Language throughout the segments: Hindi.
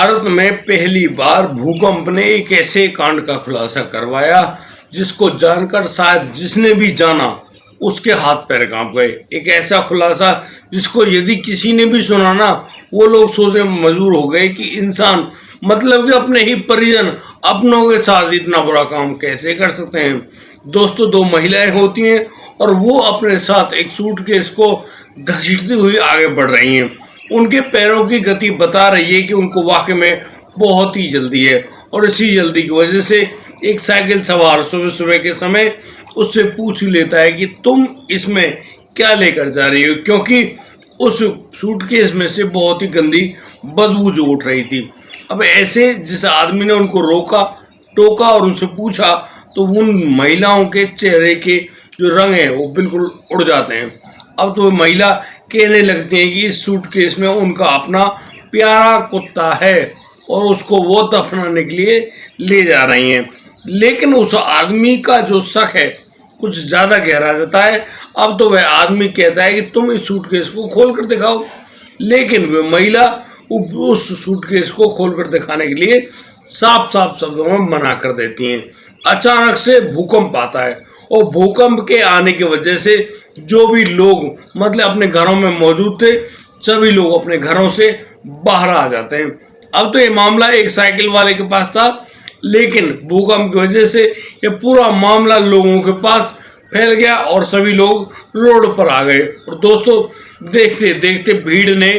भारत में पहली बार भूकंप ने एक ऐसे कांड का खुलासा करवाया जिसको जानकर शायद जिसने भी जाना उसके हाथ पैर कांप गए। एक ऐसा खुलासा जिसको यदि किसी ने भी सुना ना, वो लोग सोचने में मजबूर हो गए कि इंसान मतलब कि अपने ही परिजन अपनों के साथ इतना बुरा काम कैसे कर सकते हैं। दोस्तों, दो महिलाएं होती हैं और वो अपने साथ एक सूटकेस को घसीटती हुई आगे बढ़ रही हैं। उनके पैरों की गति बता रही है कि उनको वाकई में बहुत ही जल्दी है, और इसी जल्दी की वजह से एक साइकिल सवार सुबह सुबह के समय उससे पूछ लेता है कि तुम इसमें क्या लेकर जा रही हो, क्योंकि उस सूटकेस में से बहुत ही गंदी बदबू जो उठ रही थी। अब ऐसे जिस आदमी ने उनको रोका टोका और उनसे पूछा तो उन महिलाओं के चेहरे के जो रंग है वो बिल्कुल उड़ जाते हैं। अब तो महिला कहने लगती है कि इस सूटकेस में उनका अपना प्यारा कुत्ता है और उसको वो दफनाने के लिए ले जा रही हैं। लेकिन उस आदमी का जो शक है कुछ ज़्यादा गहरा जाता है। अब तो वह आदमी कहता है कि तुम इस सूटकेस को खोल कर दिखाओ, लेकिन वह महिला उस सूटकेस को खोल कर दिखाने के लिए साफ साफ शब्दों में मना कर देती हैं। अचानक से भूकंप आता है और भूकंप के आने की वजह से जो भी लोग मतलब अपने घरों में मौजूद थे सभी लोग अपने घरों से बाहर आ जाते हैं। अब तो ये मामला एक साइकिल वाले के पास था, लेकिन भूकंप की वजह से ये पूरा मामला लोगों के पास फैल गया और सभी लोग रोड पर आ गए। और दोस्तों, देखते देखते भीड़ ने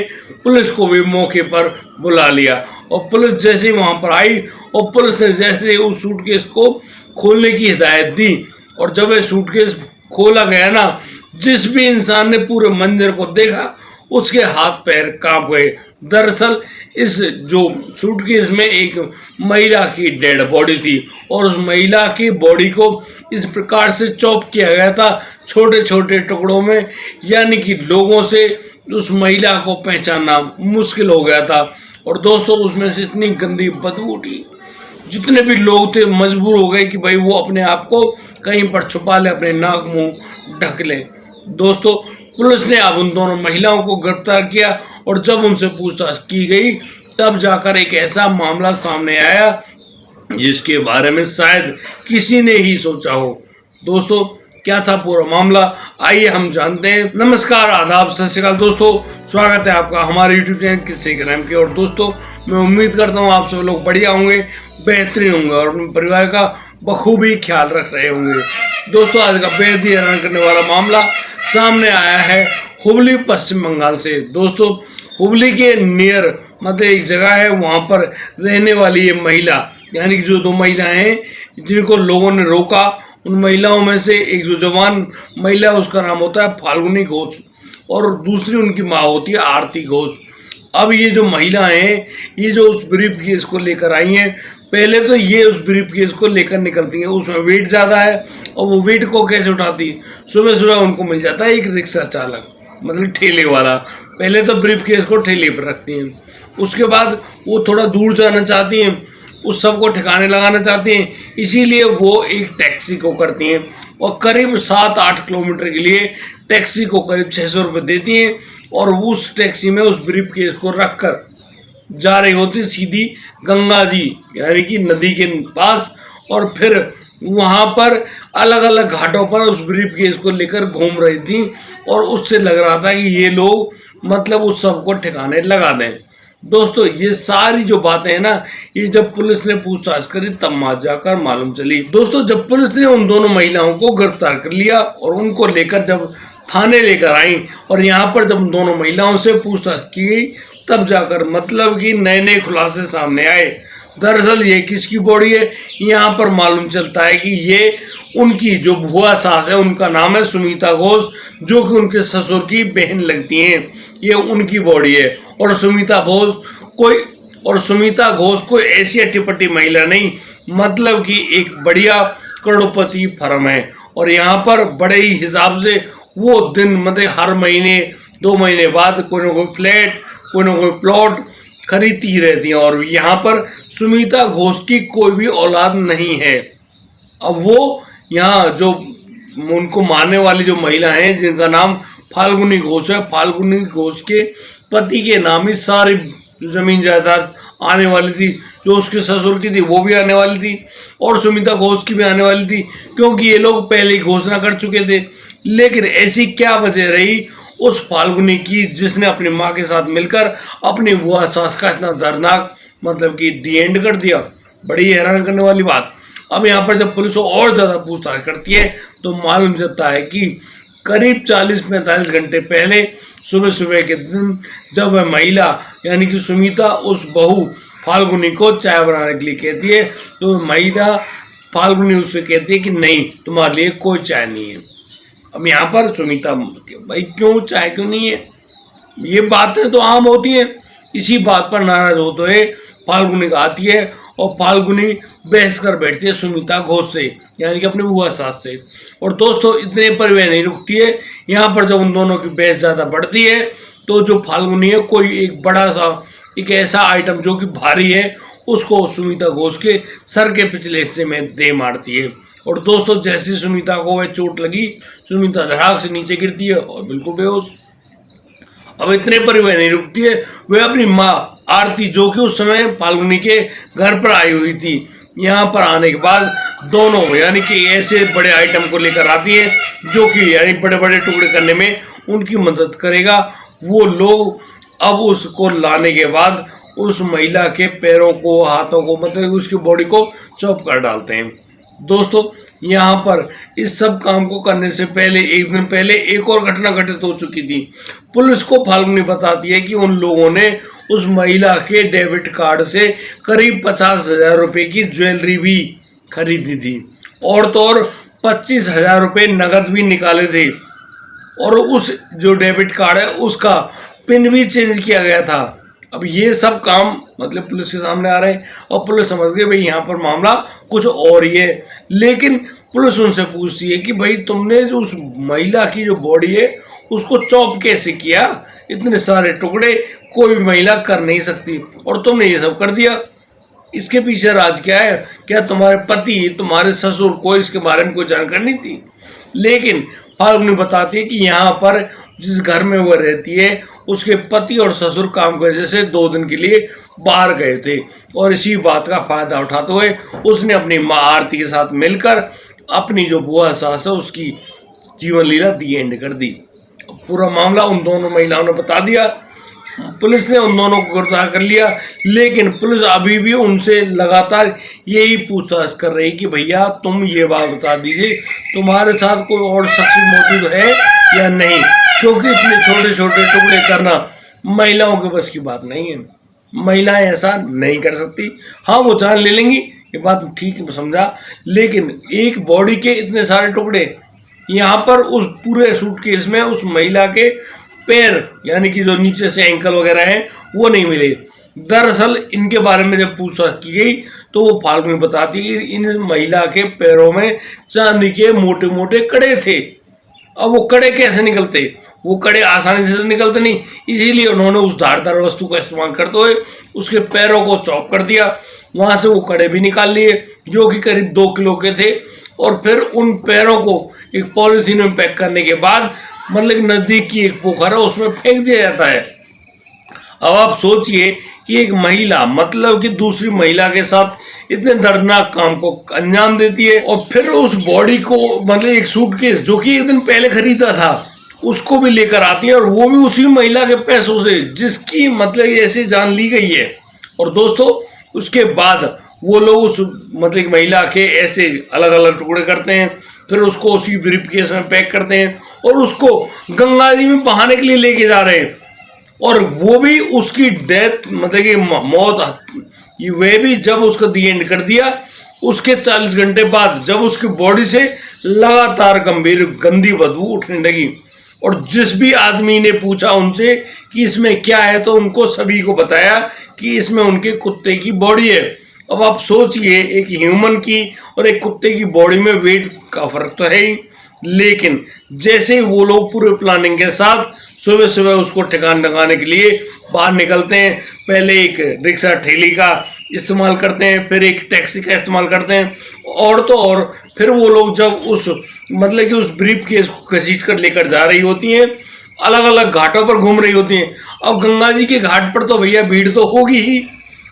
पुलिस को भी मौके पर बुला लिया और पुलिस जैसे ही वहां पर आई और पुलिस ने जैसे उस सूटकेस को खोलने की हिदायत दी और जब वह सूटकेस खोला गया ना, जिस भी इंसान ने पूरे मंदिर को देखा उसके हाथ पैर कांप गए। दरअसल इस जो सूटकेस में एक महिला की डेड बॉडी थी और उस महिला की बॉडी को इस प्रकार से चॉप किया गया था छोटे छोटे टुकड़ों में, यानी कि लोगों से उस महिला को पहचानना मुश्किल हो गया था। और दोस्तों, उसमें से इतनी गंदी बदबू उठी, जितने भी लोग थे मजबूर हो गए कि भाई वो अपने आप को कहीं पर छुपा ले, अपने नाक मुंह ढक ले। दोस्तों, पुलिस ने अब उन दोनों महिलाओं को गिरफ्तार किया और जब उनसे पूछताछ की गई तब जाकर एक ऐसा मामला सामने आया जिसके बारे में शायद किसी ने ही सोचा हो। दोस्तों, क्या था पूरा मामला, आइए हम जानते हैं। नमस्कार, आदाब, सत श्री अकाल दोस्तों, स्वागत है आपका हमारे यूट्यूब चैनल किस्से क्राइम के। और दोस्तों, मैं उम्मीद करता हूँ आप सब लोग बढ़िया होंगे, बेहतरीन होंगे और अपने परिवार का बखूबी ख्याल रख रहे होंगे। दोस्तों, आज का बेहद ही हैरान करने वाला मामला सामने आया है हुबली, पश्चिम बंगाल से। दोस्तों, हुबली के नियर मतलब एक जगह है, वहाँ पर रहने वाली ये महिला, यानी कि जो दो महिलाएं हैं जिनको लोगों ने रोका, उन महिलाओं में से एक जो जवान महिला उसका नाम होता है फाल्गुनी घोष और दूसरी उनकी माँ होती है आरती घोष। अब ये जो महिलाएं हैं ये जो उस ब्रीफ केस को लेकर आई हैं, पहले तो ये उस ब्रीफ केस को लेकर निकलती हैं, उसमें वेट ज़्यादा है और वो वेट को कैसे उठाती है। सुबह सुबह उनको मिल जाता है एक रिक्शा चालक मतलब ठेले वाला। पहले तो ब्रीफ केस को ठेले पर रखती हैं, उसके बाद वो थोड़ा दूर जाना चाहती हैं, उस सबको ठिकाने लगाना चाहती हैं, इसीलिए वो एक टैक्सी को करती हैं और करीब 7-8 किलोमीटर के लिए टैक्सी को करीब 600 रुपये देती हैं और उस टैक्सी में उस ब्रीफ केस को रख कर जा रही होती सीधी गंगा जी यानी कि नदी के पास, और फिर वहाँ पर अलग अलग घाटों पर उस ब्रीफ केस को लेकर घूम रही थी और उससे लग रहा था कि ये लोग मतलब उस सबको ठिकाने लगा दें। दोस्तों, ये सारी जो बातें हैं ना, ये जब पुलिस ने पूछताछ करी तब जाकर मालूम चली। दोस्तों, जब पुलिस ने उन दोनों महिलाओं को गिरफ्तार कर लिया और उनको लेकर जब थाने लेकर आई और यहाँ पर जब दोनों महिलाओं से पूछताछ की गई तब जाकर मतलब कि नए नए खुलासे सामने आए। दरअसल ये किसकी बॉडी है, यहाँ पर मालूम चलता है कि ये उनकी जो भुआ सास है उनका नाम है सुमिता घोष, जो कि उनके ससुर की बहन लगती हैं, ये उनकी बॉडी है। और सुमिता घोष कोई ऐसी अट्टीपट्टी महिला नहीं, मतलब कि एक बढ़िया करोड़पति फर्म है और यहाँ पर बड़े ही हिसाब से वो दिन मतलब हर महीने 2 महीने बाद कोई ना कोई फ्लैट कोई ना कोई प्लॉट खरीदती रहती हैं। और यहाँ पर सुमिता घोष की कोई भी औलाद नहीं है। अब वो यहाँ जो उनको मारने वाली जो महिला हैं जिनका नाम फाल्गुनी घोष है, फाल्गुनी घोष के पति के नाम ही सारी जमीन जायदाद आने वाली थी, जो उसके ससुर की थी वो भी आने वाली थी, और सुमिता घोष की भी आने वाली थी, क्योंकि ये लोग पहले ही घोषणा कर चुके थे। लेकिन ऐसी क्या वजह रही उस फाल्गुनी की, जिसने अपनी माँ के साथ मिलकर अपनी बुआ सास का इतना दर्दनाक मतलब कि दी एंड कर दिया। बड़ी हैरान करने वाली बात। अब यहाँ पर जब पुलिस और ज़्यादा पूछताछ करती है तो मालूम चलता है कि करीब 40-45 घंटे पहले सुबह सुबह के दिन जब वह महिला यानी कि सुमिता उस बहू फाल्गुनी को चाय बनाने के लिए कहती है, तो महिला फाल्गुनी उससे कहती है कि नहीं, तुम्हारे लिए कोई चाय नहीं है। अब यहाँ पर सुमिता, भाई क्यों चाय क्यों नहीं है, ये बातें तो आम होती हैं। इसी बात पर नाराज होते हुए फाल्गुनी आती है और फाल्गुनी बहस कर बैठती है सुमिता घोष से, यानी कि अपनी बुआ सास से। और दोस्तों इतने पर वह नहीं रुकती है। यहाँ पर जब उन दोनों की बहस ज़्यादा बढ़ती है तो जो फाल्गुनी है कोई एक बड़ा सा एक ऐसा आइटम जो कि भारी है उसको सुमिता घोष के सर के पिछले हिस्से में दे मारती है। और दोस्तों जैसे सुमिता को वह चोट लगी, सुमिता धड़ाक से नीचे गिरती है और बिल्कुल बेहोश। अब इतने पर वह नहीं रुकती है, वह अपनी माँ आरती, जो कि उस समय फाल्गुनी के घर पर आई हुई थी, यहाँ पर आने के बाद दोनों यानी कि ऐसे बड़े आइटम को लेकर आती है जो कि यानी बड़े बड़े टुकड़े करने में उनकी मदद करेगा। वो लोग अब उसको लाने के बाद उस महिला के पैरों को, हाथों को, मतलब उसकी बॉडी को चॉप कर डालते हैं। दोस्तों यहाँ पर इस सब काम को करने से पहले एक दिन पहले एक और घटना घटित हो चुकी थी। पुलिस को फाल्गुनी बताती है कि उन लोगों ने उस महिला के डेबिट कार्ड से करीब 50,000 रुपये की ज्वेलरी भी खरीदी थी, और तो और 25,000 रुपये नकद भी निकाले थे, और उस जो डेबिट कार्ड है उसका पिन भी चेंज किया गया था। अब ये सब काम मतलब पुलिस के सामने आ रहे हैं और पुलिस समझ गई भाई यहाँ पर मामला कुछ और ही है। लेकिन पुलिस उनसे पूछती है कि भाई तुमने जो उस महिला की जो बॉडी है उसको चॉप कैसे किया, इतने सारे टुकड़े कोई भी महिला कर नहीं सकती और तुमने ये सब कर दिया, इसके पीछे राज क्या है? क्या तुम्हारे पति, तुम्हारे ससुर को इसके बारे में कोई जानकारी नहीं थी? लेकिन फाल्गुनी बताती है कि यहाँ पर जिस घर में वह रहती है उसके पति और ससुर काम की वजह से 2 दिन के लिए बाहर गए थे, और इसी बात का फायदा उठाते हुए उसने अपनी माँ आरती के साथ मिलकर अपनी जो बुआ सास है उसकी जीवन लीला दी एंड कर दी। पूरा मामला उन दोनों महिलाओं ने बता दिया। पुलिस ने उन दोनों को गिरफ्तार कर लिया, लेकिन पुलिस अभी भी उनसे लगातार यही पूछताछ कर रही कि भैया तुम ये बात बता दीजिए तुम्हारे साथ कोई और शख्स मौजूद है या नहीं, क्योंकि इतने छोटे छोटे टुकड़े करना महिलाओं के बस की बात नहीं है। महिलाएं ऐसा नहीं कर सकती। हाँ वो जान ले लेंगी, ये बात ठीक समझा, लेकिन एक बॉडी के इतने सारे टुकड़े, यहाँ पर उस पूरे सूटकेस में उस महिला के पैर यानी कि जो नीचे से एंकल वगैरह हैं वो नहीं मिले। दरअसल इनके बारे में जब पूछताछ की गई तो वो फाल्गुनी बताती है कि इन महिला के पैरों में चांदी के मोटे मोटे कड़े थे। अब वो कड़े कैसे निकलते? वो कड़े आसानी से निकलते नहीं, इसीलिए उन्होंने उस धारदार वस्तु का इस्तेमाल करते हुए उसके पैरों को चॉप कर दिया। वहाँ से वो कड़े भी निकाल लिए जो कि करीब 2 किलो के थे, और फिर उन पैरों को एक पॉलीथीन में पैक करने के बाद मतलब नज़दीक की एक पोखर है उसमें फेंक दिया जाता है। अब आप सोचिए कि एक महिला मतलब कि दूसरी महिला के साथ इतने दर्दनाक काम को अंजाम देती है, और फिर उस बॉडी को मतलब एक सूटकेस जो कि एक दिन पहले खरीदा था उसको भी लेकर आती है, और वो भी उसी महिला के पैसों से जिसकी मतलब ऐसे जान ली गई है। और दोस्तों उसके बाद वो लोग उस मतलब महिला के ऐसे अलग अलग टुकड़े करते हैं, फिर उसको उसी ब्रीफकेस में पैक करते हैं और उसको गंगा जी में बहाने के लिए लेके जा रहे हैं। और वो भी उसकी डेथ मतलब कि मौत, वह भी जब उसका दी एंड कर दिया उसके 40 घंटे बाद, जब उसकी बॉडी से लगातार गंभीर गंदी बदबू उठने लगी। और जिस भी आदमी ने पूछा उनसे कि इसमें क्या है तो उनको सभी को बताया कि इसमें उनके कुत्ते की बॉडी है। अब आप सोचिए एक ह्यूमन की और एक कुत्ते की बॉडी में वेट का फर्क तो है ही, लेकिन जैसे ही वो लोग पूरे प्लानिंग के साथ सुबह सुबह उसको ठिकाने लगाने के लिए बाहर निकलते हैं, पहले एक रिक्शा ठेली का इस्तेमाल करते हैं, फिर एक टैक्सी का इस्तेमाल करते हैं, और तो और फिर वो लोग जब उस मतलब कि उस ब्रीफ केस को घसीट कर लेकर जा रही होती हैं, अलग अलग घाटों पर घूम रही होती हैं। अब गंगा जी के घाट पर तो भैया भीड़ तो होगी ही,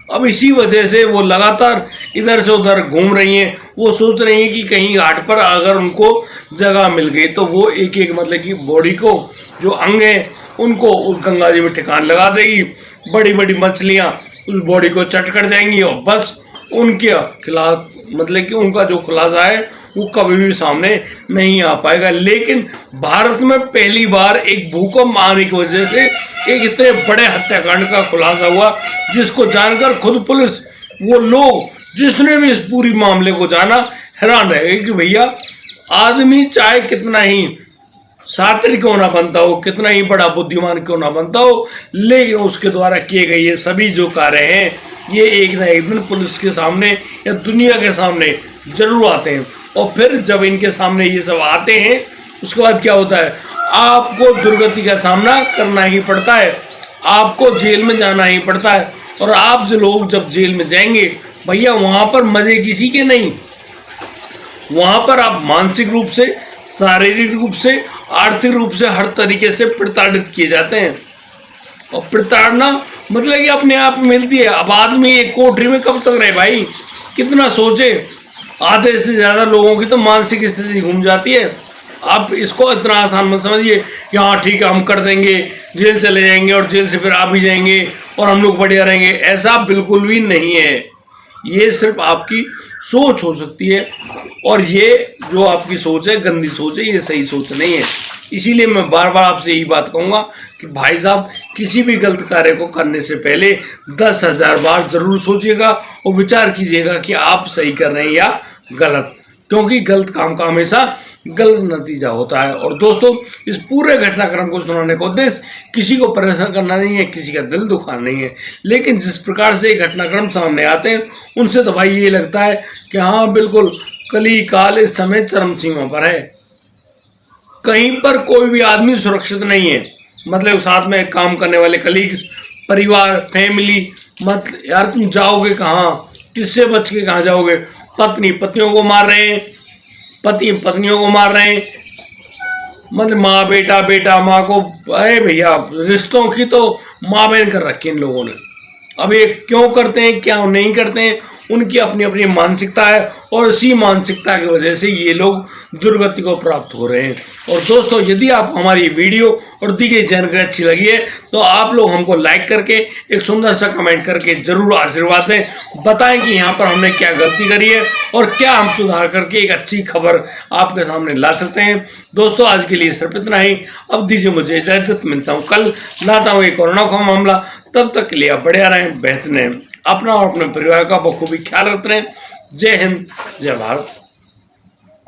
अब इसी वजह से वो लगातार इधर से उधर घूम रही हैं। वो सोच रही हैं कि कहीं घाट पर अगर उनको जगह मिल गई तो वो एक एक मतलब कि बॉडी को जो अंग है उनको उस गंगा जी में ठिकान लगा देगी। बड़ी बड़ी मछलियाँ उस बॉडी को चट कर जाएंगी और बस उनके खिलाफ मतलब कि उनका जो खुलासा है वो कभी भी सामने नहीं आ पाएगा। लेकिन भारत में पहली बार एक भूकंप आने की वजह से एक इतने बड़े हत्याकांड का खुलासा हुआ, जिसको जानकर खुद पुलिस, वो लोग जिसने भी इस पूरी मामले को जाना, हैरान रह गए कि भैया आदमी चाहे कितना ही शातिर क्यों ना बनता हो, कितना ही बड़ा बुद्धिमान क्यों ना बनता हो, लेकिन उसके द्वारा किए गए ये सभी जो कार्य हैं ये एक ना एक दिन पुलिस के सामने या दुनिया के सामने जरूर आते हैं। और फिर जब इनके सामने ये सब आते हैं उसके बाद क्या होता है, आपको दुर्गति का सामना करना ही पड़ता है, आपको जेल में जाना ही पड़ता है। और आप जो लोग जब जेल में जाएंगे भैया वहाँ पर मजे किसी के नहीं, वहाँ पर आप मानसिक रूप से, शारीरिक रूप से, आर्थिक रूप से हर तरीके से प्रताड़ित किए जाते हैं। और प्रताड़ना मतलब कि अपने आप में मिलती है। अब आदमी एक कोठरी में कब तक रहे भाई, कितना सोचे। आधे से ज़्यादा लोगों की तो मानसिक स्थिति घूम जाती है। आप इसको इतना आसान मत समझिए कि हाँ ठीक है हम कर देंगे, जेल चले जाएंगे और जेल से फिर आ भी जाएंगे और हम लोग बढ़िया रहेंगे, ऐसा बिल्कुल भी नहीं है। ये सिर्फ आपकी सोच हो सकती है और ये जो आपकी सोच है गंदी सोच है, ये सही सोच नहीं है। इसीलिए मैं बार बार आपसे यही बात कहूँगा कि भाई साहब किसी भी गलत कार्य को करने से पहले 10,000 बार जरूर सोचिएगा और विचार कीजिएगा कि आप सही कर रहे हैं या गलत, क्योंकि गलत काम का हमेशा गलत नतीजा होता है। और दोस्तों इस पूरे घटनाक्रम को सुनाने का उद्देश्य किसी को परेशान करना नहीं है, किसी का दिल दुखाना नहीं है, लेकिन जिस प्रकार से घटनाक्रम सामने आते हैं उनसे तो भाई ये लगता है कि हाँ बिल्कुल कली काल इस समय चरम सीमा पर है। कहीं पर कोई भी आदमी सुरक्षित नहीं है, मतलब साथ में काम करने वाले कलीग्स, परिवार, फैमिली, मत यार तुम जाओगे कहाँ, किससे बच के कहाँ जाओगे। पत्नी पत्नियों को मार रहे हैं, पति पत्नियों को मार रहे हैं, मतलब माँ बेटा, बेटा माँ को। अरे भैया रिश्तों की तो माँ बहन कर रखी इन लोगों ने। अब ये क्यों करते हैं क्या नहीं करते हैं, उनकी अपनी अपनी मानसिकता है और इसी मानसिकता की वजह से ये लोग दुर्गति को प्राप्त हो रहे हैं। और दोस्तों यदि आप हमारी वीडियो और दी गई जानकारी अच्छी लगी है तो आप लोग हमको लाइक करके एक सुंदर सा कमेंट करके जरूर आशीर्वाद दें, बताएं कि यहाँ पर हमने क्या गलती करी है और क्या हम सुधार करके एक अच्छी खबर आपके सामने ला सकते हैं। दोस्तों आज के लिए सिर्फ इतना ही, अब दीजिए मुझे इजाजत, मिलता हूँ कल, लाता हूँ एक कोरोना का मामला। तब तक के लिए आप बढ़िया रहें, बेहतर रहें, अपना और अपने परिवार का बखूबी ख्याल रखते रहें। जय हिंद, जय भारत।